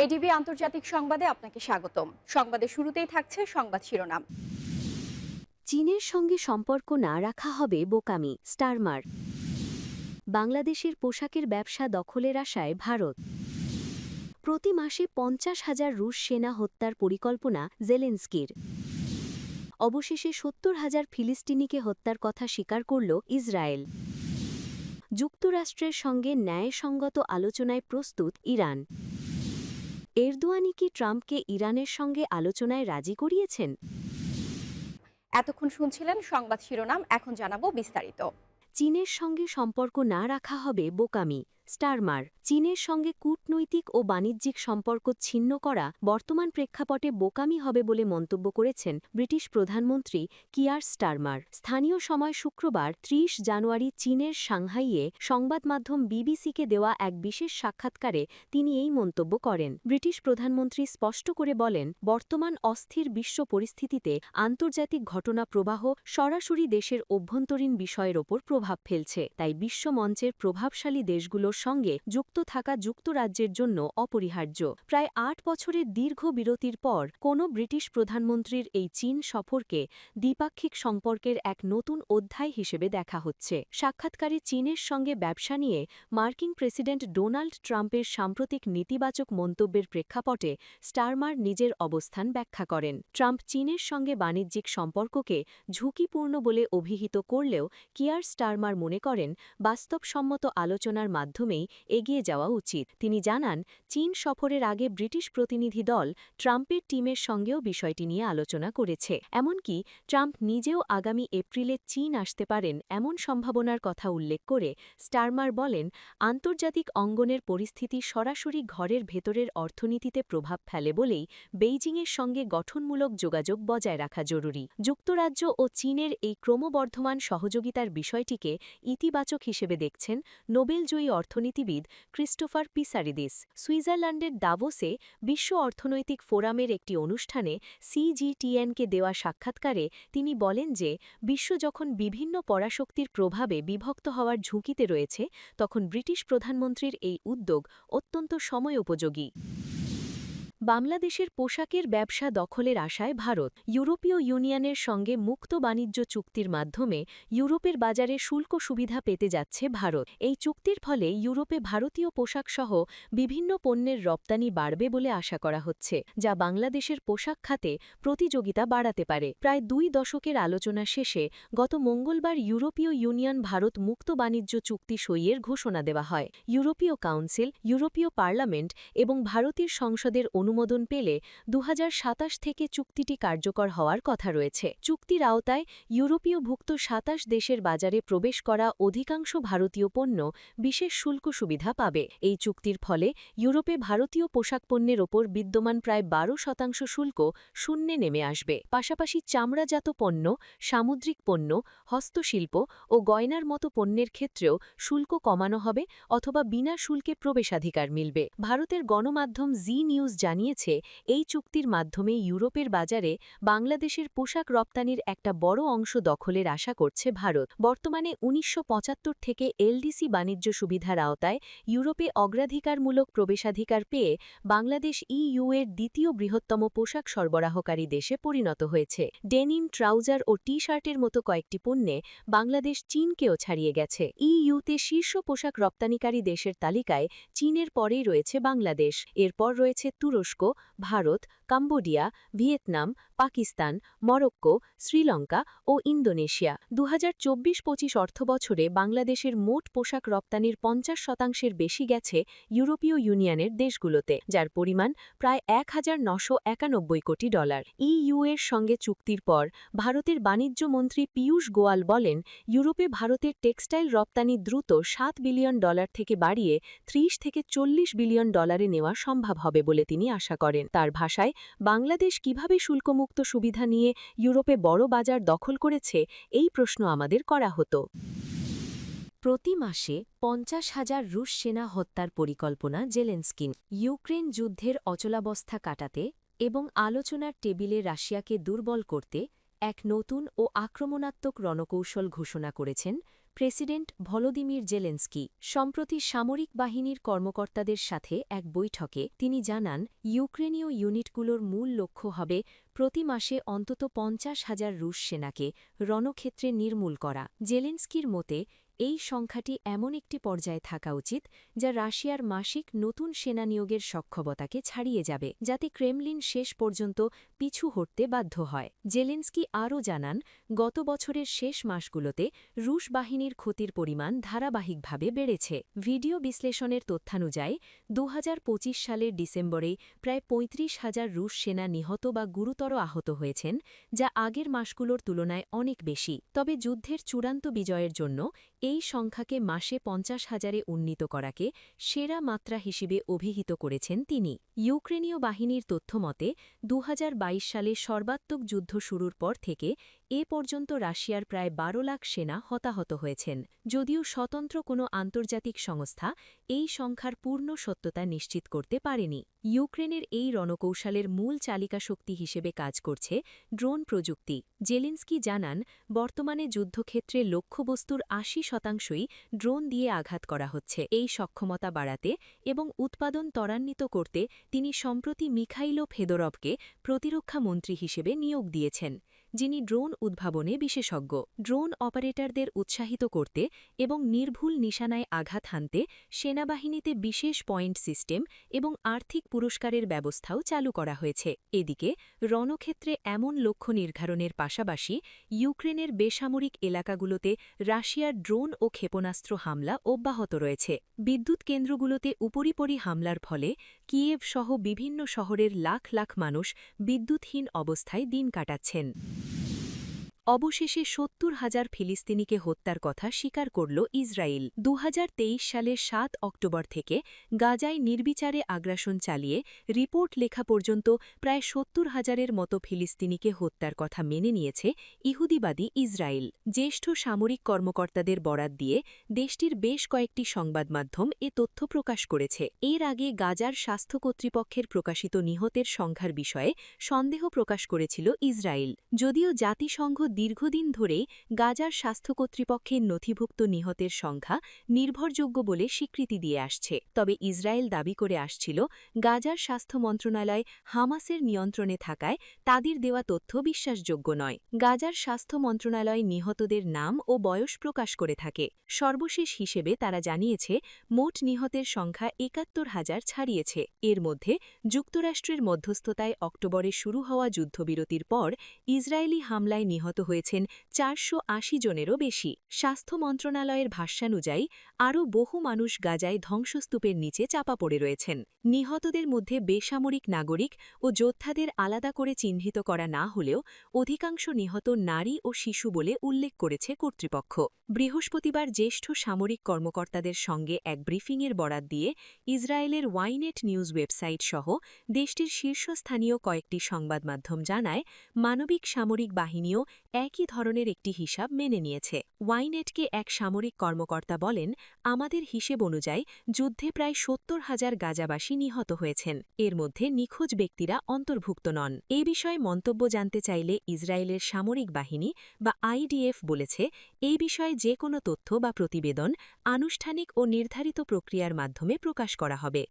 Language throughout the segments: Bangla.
এডিবি আন্তর্জাতিক সংবাদে আপনাকে স্বাগতম। সংবাদের শুরুতেই থাকছে সংবাদ শিরোনাম। চীনের সঙ্গে সম্পর্ক না রাখা হবে বোকামি, স্টারমার। বাংলাদেশের পোশাকের ব্যবসা দখলের আশায় ভারত। প্রতি মাসে ৫০,০০০ রুশ সেনা হত্যার পরিকল্পনা জেলেনস্কির। অবশেষে ৭০,০০০ ফিলিস্তিনিকে হত্যার কথা স্বীকার করল ইসরায়েল। যুক্তরাষ্ট্রের সঙ্গে ন্যায়সঙ্গত আলোচনায় প্রস্তুত ইরান। এরদোয়ানি কি ট্রাম্পকে ইরানের সঙ্গে আলোচনায় রাজি করিয়েছেন? এতক্ষণ শুনছিলেন সংবাদ শিরোনাম, এখন জানাবো বিস্তারিত। চীনের সঙ্গে সম্পর্ক না রাখা হবে বোকামি, স্টারমার। চীনের সঙ্গে কূটনৈতিক ও বাণিজ্যিক সম্পর্ক ছিন্ন করা বর্তমান প্রেক্ষাপটে বোকামি হবে বলে মন্তব্য করেছেন ব্রিটিশ প্রধানমন্ত্রী কিয়ার স্টারমার। স্থানীয় সময় শুক্রবার ৩০ জানুয়ারি চীনের সাংহাইয়ে সংবাদমাধ্যম বিবিসিকে দেওয়া এক বিশেষ সাক্ষাৎকারে তিনি এই মন্তব্য করেন। ব্রিটিশ প্রধানমন্ত্রী স্পষ্ট করে বলেন, বর্তমান অস্থির বিশ্ব পরিস্থিতিতে আন্তর্জাতিক ঘটনা প্রবাহ সরাসরি দেশের অভ্যন্তরীণ বিষয়ের ওপর প্রভাব ফেলছে, তাই বিশ্বমঞ্চের প্রভাবশালী দেশগুলোর সঙ্গে যুক্ত থাকা যুক্তরাজ্যের জন্য অপরিহার্য। প্রায় ৮ বছরের দীর্ঘ বিরতির পর কোনো ব্রিটিশ প্রধানমন্ত্রীর এই চীন সফরকে দ্বিপাক্ষিক সম্পর্কের এক নতুন অধ্যায় হিসেবে দেখা হচ্ছে। সাক্ষাৎকারে চীনের সঙ্গে ব্যবসা নিয়ে মার্কিন প্রেসিডেন্ট ডোনাল্ড ট্রাম্পের সাম্প্রতিক নেতিবাচক মন্তব্যের প্রেক্ষাপটে স্টারমার নিজের অবস্থান ব্যাখ্যা করেন। ট্রাম্প চীনের সঙ্গে বাণিজ্যিক সম্পর্ককে ঝুঁকিপূর্ণ বলে অভিহিত করলেও কিয়ার স্টারমার মনে করেন বাস্তবসম্মত আলোচনার মাধ্যমেই এগিয়ে যাওয়া উচিত। তিনি জানান, চীন সফরের আগে ব্রিটিশ প্রতিনিধি দল ট্রাম্পের টিমের সঙ্গেও বিষয়টি নিয়ে আলোচনা করেছে। এমনকি ট্রাম্প নিজেও আগামী এপ্রিলে চীন আসতে পারেন এমন সম্ভাবনার কথা উল্লেখ করে স্টারমার বলেন, আন্তর্জাতিক অঙ্গনের পরিস্থিতি সরাসরি ঘরের ভেতরের অর্থনীতিতে প্রভাব ফেলে বলেই বেইজিংয়ের সঙ্গে গঠনমূলক যোগাযোগ বজায় রাখা জরুরি। যুক্তরাজ্য ও চীনের এই ক্রমবর্ধমান সহযোগিতার বিষয়টিকে ইতিবাচক হিসেবে দেখছেন নোবেলজয়ী অর্থনীতিবিদ ক্রিস্টোফার পিসারিদিস। সুইজারল্যান্ডের দাভোসে বিশ্ব অর্থনৈতিক ফোরামের একটি অনুষ্ঠানে সিজিটিএনকে দেওয়া সাক্ষাৎকারে তিনি বলেন যে, বিশ্ব যখন বিভিন্ন পরাশক্তির প্রভাবে বিভক্ত হওয়ার ঝুঁকিতে রয়েছে, তখন ব্রিটিশ প্রধানমন্ত্রীর এই উদ্যোগ অত্যন্ত সময়োপযোগী। বাংলাদেশের পোশাকের ব্যবসা দখলের আশায় ভারত। ইউরোপীয় ইউনিয়নের সঙ্গে মুক্ত বাণিজ্য চুক্তির মাধ্যমে ইউরোপের বাজারে শুল্ক সুবিধা পেতে যাচ্ছে ভারত। এই চুক্তির ফলে ইউরোপে ভারতীয় পোশাকসহ বিভিন্ন পণ্যের রপ্তানি বাড়বে বলে আশা করা হচ্ছে, যা বাংলাদেশের পোশাক খাতে প্রতিযোগিতা বাড়াতে পারে। প্রায় ২ দশকের আলোচনা শেষে গত মঙ্গলবার ইউরোপীয় ইউনিয়ন ভারত মুক্ত বাণিজ্য চুক্তি সইয়ের ঘোষণা দেওয়া হয়। ইউরোপীয় কাউন্সিল, ইউরোপীয় পার্লামেন্ট এবং ভারতের সংসদের অনুমোদন পেলে ২০২৭ থেকে চুক্তিটি কার্যকর হওয়ার কথা রয়েছে। চুক্তির আওতায় ইউরোপীয়ভুক্ত ২৭ দেশের বাজারে প্রবেশ করা অধিকাংশ ভারতীয় পণ্য বিশেষ শুল্ক সুবিধা পাবে। এই চুক্তির ফলে ইউরোপে ভারতীয় পোশাক পণ্যের ওপর বিদ্যমান প্রায় ১২% শুল্ক শূন্যে নেমে আসবে। পাশাপাশি চামড়াজাত পণ্য, সামুদ্রিক পণ্য, হস্তশিল্প ও গয়নার মতো পণ্যের ক্ষেত্রেও শুল্ক কমানো হবে অথবা বিনা শুল্কে প্রবেশাধিকার মিলবে। ভারতের গণমাধ্যম জি নিউজ জানিয়েছে, এই চুক্তির মাধ্যমে ইউরোপের বাজারে বাংলাদেশের পোশাক রপ্তানির একটা বড় অংশ দখলের আশা করছে ভারত। বর্তমানে ১৯৭৫ থেকে এলডিসি বাণিজ্য সুবিধার আওতায় ইউরোপে অগ্রাধিকারমূলক প্রবেশাধিকার পেয়ে বাংলাদেশ ইইউ এর দ্বিতীয় বৃহত্তম পোশাক সরবরাহকারী দেশে পরিণত হয়েছে। ডেনিম, ট্রাউজার ও টি-শার্টের মতো কয়েকটি পণ্যে বাংলাদেশ চীনকেও ছাড়িয়ে গেছে। ইইউতে শীর্ষ পোশাক রপ্তানিকারী দেশের তালিকায় চীনের পরেই রয়েছে বাংলাদেশ। এরপর রয়েছে তুরস্ক, Bharat, Cambodia, Vietnam, Pakistan, Morocco, Sri Lanka ও ইন্দোনেশিয়া। ২০২৪-২৫ অর্থবছরে বাংলাদেশের মোট পোশাক রপ্তানির ৫০% বেশি গেছে ইউরোপীয় ইউনিয়নের দেশগুলোতে, যার পরিমাণ প্রায় $১,৯৯১ কোটি। ইইউ এর সঙ্গে চুক্তির পর ভারতের বাণিজ্য মন্ত্রী পীয়ূষ গোয়াল বলেন, ইউরোপে ভারতের টেক্সটাইল রপ্তানি দ্রুত $৭ বিলিয়ন থেকে বাড়িয়ে $৩০ থেকে $৪০ বিলিয়ন নেওয়া সম্ভব হবে বলে তিনি আশা করেন। তার ভাষায়, বাংলাদেশ কিভাবে শুল্কমুক্ত সুবিধা নিয়ে ইউরোপে বড় বাজার দখল করেছে, এই প্রশ্ন আমাদের করা হতো। প্রতি মাসে ৫০,০০০ রুশ সেনা হত্যার পরিকল্পনা জেলেনস্কির। ইউক্রেন যুদ্ধের অচলাবস্থা কাটাতে এবং আলোচনার টেবিলে রাশিয়াকে দুর্বল করতে এক নতুন ও আক্রমণাত্মক রণকৌশল ঘোষণা করেছেন প্রেসিডেন্ট ভলোদিমির জেলেন্সকি সম্প্রতি সামরিক বাহিনীর কর্মকর্তাদের সাথে এক বৈঠকে তিনি জানান ইউক্রেনীয় ইউনিটগুলোর মূল লক্ষ্য হবে প্রতি মাসে অন্তত ৫০,০০০ রুশ সেনাকে রণক্ষেত্রে নির্মূল করা। জেলেন্সকির মতে এই সংখ্যাটি এমন একটি পর্যায়ে থাকা উচিত যা রাশিয়ার মাসিক নতুন সেনা নিয়োগের সক্ষমতাকে ছাড়িয়ে যাবে, যাতে ক্রেমলিন শেষ পর্যন্ত পিছু হটতে বাধ্য হয়। জেলেন্সকি আরও জানান, গত বছরের শেষ মাসগুলোতে রুশ বাহিনীর ক্ষতির পরিমাণ ধারাবাহিকভাবে বেড়েছে। ভিডিও বিশ্লেষণের তথ্যানুযায়ী ২০২৫ সালের ডিসেম্বরেই প্রায় ৩৫,০০০ রুশ সেনা নিহত বা গুরুতর আহত হয়েছেন, যা আগের মাসগুলোর তুলনায় অনেক বেশি। তবে যুদ্ধের চূড়ান্ত বিজয়ের জন্য এই সংখ্যাকে মাসে ৫০,০০০-এ উন্নীত করাকে সেরা মাত্রা হিসেবে অভিহিত করেছেন তিনি। ইউক্রেনীয় বাহিনীর তথ্যমতে ২০২২ সালে সর্বাত্মক যুদ্ধ শুরুর পর থেকে এ পর্যন্ত রাশিয়ার প্রায় ১২ লাখ সেনা হতাহত হয়েছেন। যদিও স্বতন্ত্র কোনো আন্তর্জাতিক সংস্থা এই সংখ্যার পূর্ণ সত্যতা নিশ্চিত করতে পারেনি। ইউক্রেনের এই রণকৌশলের মূল চালিকা শক্তি হিসেবে কাজ করছে ড্রোন প্রযুক্তি। জেলেন্সকি জানান, বর্তমানে যুদ্ধক্ষেত্রে লক্ষ্যবস্তুর ৮০%ই ড্রোন দিয়ে আঘাত করা হচ্ছে। এই সক্ষমতা বাড়াতে এবং উৎপাদন ত্বরান্বিত করতে তিনি সম্প্রতি মিখাইলো ফেদোরভকে প্রতিরক্ষা মন্ত্রী হিসেবে নিয়োগ দিয়েছেন, যিনি ড্রোন উদ্ভাবনে বিশেষজ্ঞ। ড্রোন অপারেটরদের উৎসাহিত করতে এবং নির্ভুল নিশানায় আঘাত হানতে সেনাবাহিনীতে বিশেষ পয়েন্ট সিস্টেম এবং আর্থিক পুরস্কারের ব্যবস্থাও চালু করা হয়েছে। এদিকে রণক্ষেত্রে এমন লক্ষ্য নির্ধারণের পাশাপাশি ইউক্রেনের বেসামরিক এলাকাগুলোতে রাশিয়ার ড্রোন ও ক্ষেপণাস্ত্র হামলা অব্যাহত রয়েছে। বিদ্যুৎ কেন্দ্রগুলোতে উপরিপরি হামলার ফলে কিয়েভ সহ বিভিন্ন শহরের লাখ লাখ মানুষ বিদ্যুৎহীন অবস্থায় দিন কাটাচ্ছেন। অবশেষে ৭০,০০০ ফিলিস্তিনিকে হত্যার কথা স্বীকার করল ইসরায়েল। ২০২৩ সালের ৭ অক্টোবর থেকে গাজায় নির্বিচারে আগ্রাসন চালিয়ে রিপোর্ট লেখা পর্যন্ত প্রায় ৭০,০০০-এর মতো ফিলিস্তিনিকে হত্যার কথা মেনে নিয়েছে ইহুদিবাদী ইসরায়েল। জ্যেষ্ঠ সামরিক কর্মকর্তাদের বরাত দিয়ে দেশটির বেশ কয়েকটি সংবাদমাধ্যম এ তথ্য প্রকাশ করেছে। এর আগে গাজার স্বাস্থ্য কর্তৃপক্ষের প্রকাশিত নিহতের সংখ্যার বিষয়ে সন্দেহ প্রকাশ করেছিল ইসরায়েল। যদিও জাতিসংঘ দীর্ঘদিন ধরেই গাজার স্বাস্থ্য কর্তৃপক্ষের নথিভুক্ত নিহতের সংখ্যা নির্ভরযোগ্য বলে স্বীকৃতি দিয়ে আসছে, তবে ইসরায়েল দাবি করে আসছিল গাজার স্বাস্থ্য মন্ত্রণালয় হামাসের নিয়ন্ত্রণে থাকায় তাদের দেওয়া তথ্য বিশ্বাসযোগ্য নয়। গাজার স্বাস্থ্য মন্ত্রণালয় নিহতদের নাম ও বয়স প্রকাশ করে থাকে। সর্বশেষ হিসেবে তারা জানিয়েছে মোট নিহতের সংখ্যা ৭১,০০০ ছাড়িয়েছে। এর মধ্যে যুক্তরাষ্ট্রের মধ্যস্থতায় অক্টোবরে শুরু হওয়া যুদ্ধবিরতির পর ইসরায়েলি হামলায় নিহত হয়েছেন ৪৮০ জনেরও বেশি। স্বাস্থ্য মন্ত্রণালয়ের ভাষ্যানুযায়ী আরও বহু মানুষ গাজায় ধ্বংসস্তূপের নিচে চাপা পড়ে রয়েছেন। নিহতদের মধ্যে বেসামরিক নাগরিক ও যোদ্ধাদের আলাদা করে চিহ্নিত করা না হলেও অধিকাংশ নিহত নারী ও শিশু বলে উল্লেখ করেছে কর্তৃপক্ষ। বৃহস্পতিবার জ্যেষ্ঠ সামরিক কর্মকর্তাদের সঙ্গে এক ব্রিফিংয়ের বরাত দিয়ে ইসরায়েলের ওয়াইনেট নিউজ ওয়েবসাইট সহ দেশটির শীর্ষস্থানীয় কয়েকটি সংবাদমাধ্যম জানায়, মানবিক সামরিক বাহিনীও একই ধরনের একটি হিসাব মেনে নিয়েছে। ওয়াইনেটকে এক সামরিক কর্মকর্তা বলেন, আমাদের হিসেব অনুযায়ী যুদ্ধে প্রায় ৭০,০০০ গাজাবাসী নিহত হয়েছেন। এর মধ্যে নিখোঁজ ব্যক্তিরা অন্তর্ভুক্ত নন। এ বিষয়ে মন্তব্য জানতে চাইলে ইসরায়েলের সামরিক বাহিনী বা আইডিএফ বলেছে, এই বিষয়ে যে কোনো তথ্য বা প্রতিবেদন আনুষ্ঠানিক ও নির্ধারিত প্রক্রিয়ার মাধ্যমে প্রকাশ করা হবে।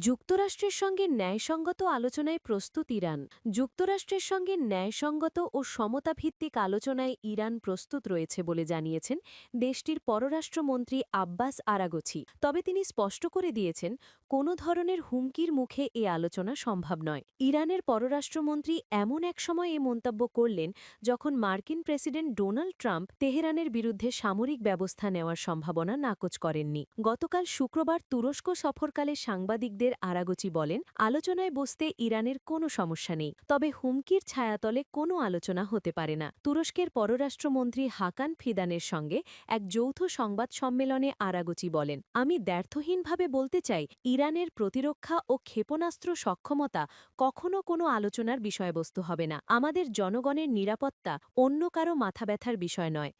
যুক্তরাষ্ট্রের সঙ্গে ন্যায়সঙ্গত আলোচনায় প্রস্তুত ইরান। যুক্তরাষ্ট্রের সঙ্গে ন্যায়সঙ্গত ও সমতাভিত্তিক আলোচনায় ইরান প্রস্তুত রয়েছে বলে জানিয়েছেন দেশটির পররাষ্ট্রমন্ত্রী আব্বাস আরাগচি। তবে তিনি স্পষ্ট করে দিয়েছেন, কোনো ধরনের হুমকির মুখে এ আলোচনা সম্ভব নয়। ইরানের পররাষ্ট্রমন্ত্রী এমন এক সময় এ মন্তব্য করলেন যখন মার্কিন প্রেসিডেন্ট ডোনাল্ড ট্রাম্প তেহরানের বিরুদ্ধে সামরিক ব্যবস্থা নেওয়ার সম্ভাবনা নাকচ করেননি। গতকাল শুক্রবার তুরস্ক সফরকালে সাংবাদিক আরাগচি বলেন, আলোচনায় বসতে ইরানের কোনো সমস্যা নেই, তবে হুমকির ছায়াতলে কোনো আলোচনা হতে পারে না। তুরস্কের পররাষ্ট্রমন্ত্রী হাকান ফিদানের সঙ্গে এক যৌথ সংবাদ সম্মেলনে আরাগচি বলেন, আমি দ্ব্যর্থহীনভাবে বলতে চাই, ইরানের প্রতিরক্ষা ও ক্ষেপণাস্ত্র সক্ষমতা কখনো কোনো আলোচনার বিষয়বস্তু হবে না। আমাদের জনগণের নিরাপত্তা অন্য কারো মাথাব্যথার বিষয় নয়।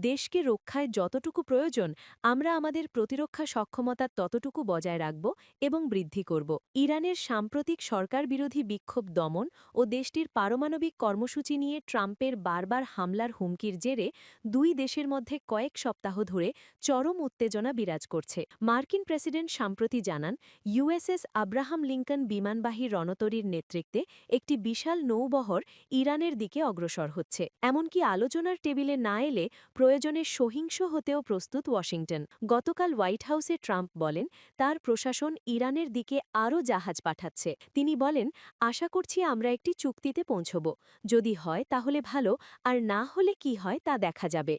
দেশকে রক্ষায় যতটুকু প্রয়োজন আমরা আমাদের প্রতিরক্ষা সক্ষমতা ততটুকু বজায় রাখব এবং বৃদ্ধি বৃদ্ধি করব। ইরানের সাম্প্রতিক সরকার বিরোধী বিক্ষোভ দমন ও দেশটির পারমাণবিক কর্মসূচি নিয়ে ট্রাম্পের বারবার হামলার হুমকির জেরে দুই দেশের মধ্যে কয়েক সপ্তাহ ধরে চরম উত্তেজনা বিরাজ করছে। মার্কিন প্রেসিডেন্ট সম্প্রতি জানান, ইউএসএস আব্রাহাম লিঙ্কন বিমানবাহী রণতরীর নেতৃত্বে একটি বিশাল নৌবহর ইরানের দিকে অগ্রসর হচ্ছে। এমনকি আলোচনার টেবিলে না এলে প্রয়োজনে সহিংস হতেও প্রস্তুত ওয়াশিংটন। গতকাল হোয়াইট হাউসে ট্রাম্প বলেন, তার প্রশাসন ইরানের দিকে আরও জাহাজ পাঠাচ্ছে। তিনি বলেন, আশা করছি আমরা একটি চুক্তিতে পৌঁছব। যদি হয় তাহলে ভালো, আর না হলে কি হয় তা দেখা যাবে।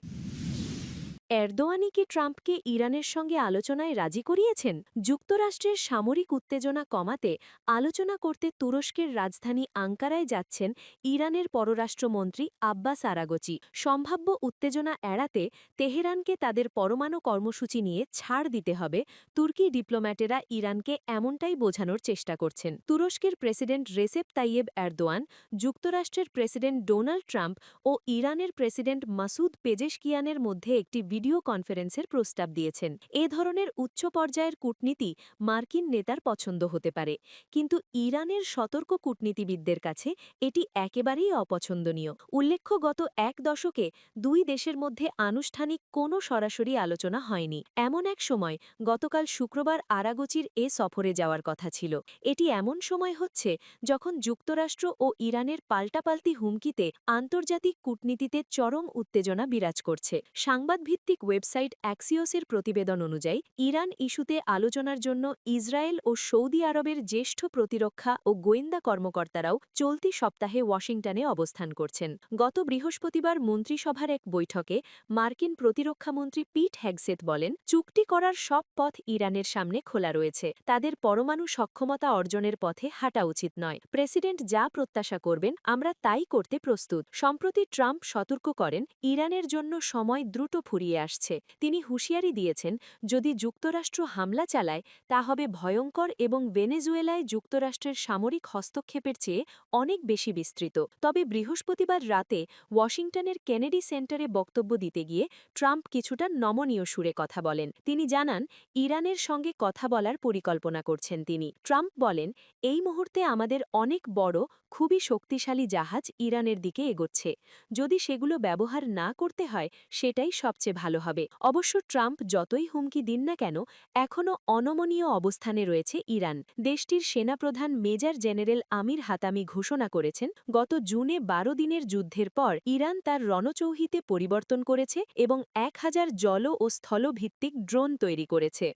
এরদোয়ানই কি ট্রাম্পকে ইরানের সঙ্গে আলোচনায় রাজি করিয়েছেন? যুক্তরাষ্ট্রের সামরিক উত্তেজনা কমাতে আলোচনা করতে তুরস্কের রাজধানী আঙ্কারায় যাচ্ছেন ইরানের পররাষ্ট্রমন্ত্রী আব্বাস আরাগচি। সম্ভাব্য উত্তেজনা এড়াতে তেহরানকে তাদের পরমাণু কর্মসূচি নিয়ে ছাড় দিতে হবে, তুর্কি ডিপ্লোম্যাটেরা ইরানকে এমনটাই বোঝানোর চেষ্টা করছেন। তুরস্কের প্রেসিডেন্ট রেসেপ তাইয়েব এরদোয়ান, যুক্তরাষ্ট্রের প্রেসিডেন্ট ডোনাল্ড ট্রাম্প ও ইরানের প্রেসিডেন্ট মাসুদ পেজেশকিয়ানের মধ্যে একটি ভিডিও কনফারেন্সের প্রস্তাব দিয়েছেন। এ ধরনের উচ্চ পর্যায়ের কূটনীতি মার্কিন নেতার পছন্দ হতে পারে, কিন্তু ইরানের সতর্ক কূটনীতিবিদদের কাছে এটি একেবারেই অপছন্দনীয়। উল্লেখ্য, গত এক দশকে দুই দেশের মধ্যে আনুষ্ঠানিক কোনো সরাসরি আলোচনা হয়নি। এমন এক সময় গতকাল শুক্রবার আরাগচির এ সফরে যাওয়ার কথা ছিল। এটি এমন সময় হচ্ছে যখন যুক্তরাষ্ট্র ও ইরানের পাল্টাপাল্টি হুমকিতে আন্তর্জাতিক কূটনীতিতে চরম উত্তেজনা বিরাজ করছে। সাংবাদভিত্তিক ওয়েবসাইট অ্যাক্সিওসের প্রতিবেদন অনুযায়ী, ইরান ইস্যুতে আলোচনার জন্য ইসরায়েল ও সৌদি আরবের জ্যেষ্ঠ প্রতিরক্ষা ও গোয়েন্দা কর্মকর্তারাও চলতি সপ্তাহে ওয়াশিংটনে অবস্থান করছেন। গত বৃহস্পতিবার মন্ত্রিসভার এক বৈঠকে মার্কিন প্রতিরক্ষামন্ত্রী পিট হেগসেথ বলেন, চুক্তি করার সব পথ ইরানের সামনে খোলা রয়েছে। তাদের পরমাণু সক্ষমতা অর্জনের পথে হাঁটা উচিত নয়। প্রেসিডেন্ট যা প্রত্যাশা করবেন আমরা তাই করতে প্রস্তুত। সম্প্রতি ট্রাম্প সতর্ক করেন, ইরানের জন্য সময় দ্রুত ফুরিয়ে আসছে। তিনি হুঁশিয়ারি দিয়েছেন, যদি যুক্তরাষ্ট্র হামলা চালায় তা হবে ভয়ঙ্কর এবং ভেনেজুয়েলায় যুক্তরাষ্ট্রের সামরিক হস্তক্ষেপের চেয়ে অনেক বেশি বিস্তৃত। তবে বৃহস্পতিবার রাতে ওয়াশিংটনের কেনেডি সেন্টারে বক্তব্য দিতে গিয়ে ট্রাম্প কিছুটা নমনীয় সুরে কথা বলেন। তিনি জানান, ইরানের সঙ্গে কথা বলার পরিকল্পনা করছেন তিনি। ট্রাম্প বলেন, এই মুহূর্তে আমাদের অনেক বড়, খুবই শক্তিশালী জাহাজ ইরানের দিকে এগোচ্ছে। যদি সেগুলো ব্যবহার না করতে হয় সেটাই সবচেয়ে ভালো হবে। অবশ্য ট্রাম্প যতই হুমকি দিন না কেন, এখনও অনমনীয় অবস্থানে রয়েছে ইরান। দেশটির সেনাপ্রধান মেজর জেনারেল আমির হাতামি ঘোষণা করেছেন, গত জুনে 12 দিনের যুদ্ধের পর ইরান তার রণচৌহিতে পরিবর্তন করেছে এবং 1000 জল ও স্থল ভিত্তিক ড্রোন তৈরি করেছে।